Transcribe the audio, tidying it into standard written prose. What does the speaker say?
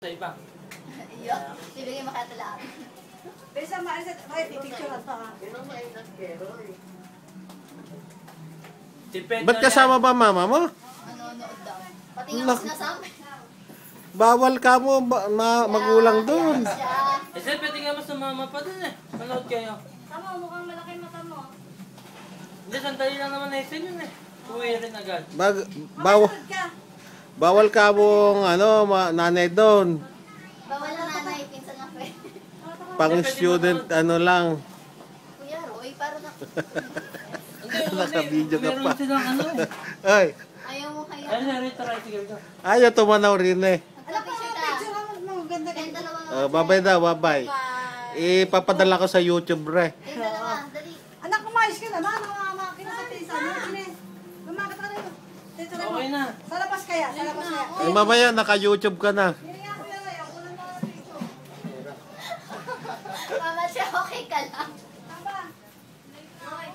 Sa iba. Iyo, bibigyan makatalaan. Pero sa maalis at picture to ha. Depende Ba't kasama ba mama mo? Manonood daw. Pati nga ako sinasabi. Bawal ka mo, magulang doon. Siya. Eh, sir, pwede nga mas sumama pa dun eh. Manood kayo. Tama, mukhang malaki mata mo. Hindi, sandali lang naman na yun eh. Uwi rin agad. Makasunod ka. Bawal ka mong nanay doon. Bawal na nanay, pinsan nga pe. Pang student, lang. Kuya Roy, para na. Nakabidyo ka Meron pa. silang ano eh. Ay, Ayaw mo kaya. Ano na rin, tricycle ko. ayaw tumanaw rin eh. Ala, picture ka. Picture mo ganda Kayong ganda. dalawa. Babay daw, babay. Bye. Ipapadala ko sa YouTube, re. Kayong dalawa, dali. Anak, kumayos ka na ba? Nakamakina sa pisa. Lumakit ka rin. Dito rin mo. Okay na. Sa labas kaya? Sa labas kaya? Ay, mamaya, naka-YouTube ka na. Hindi nga kuya Ray, ako lang mga dito. Mama siya, okay ka lang. Tama. Okay.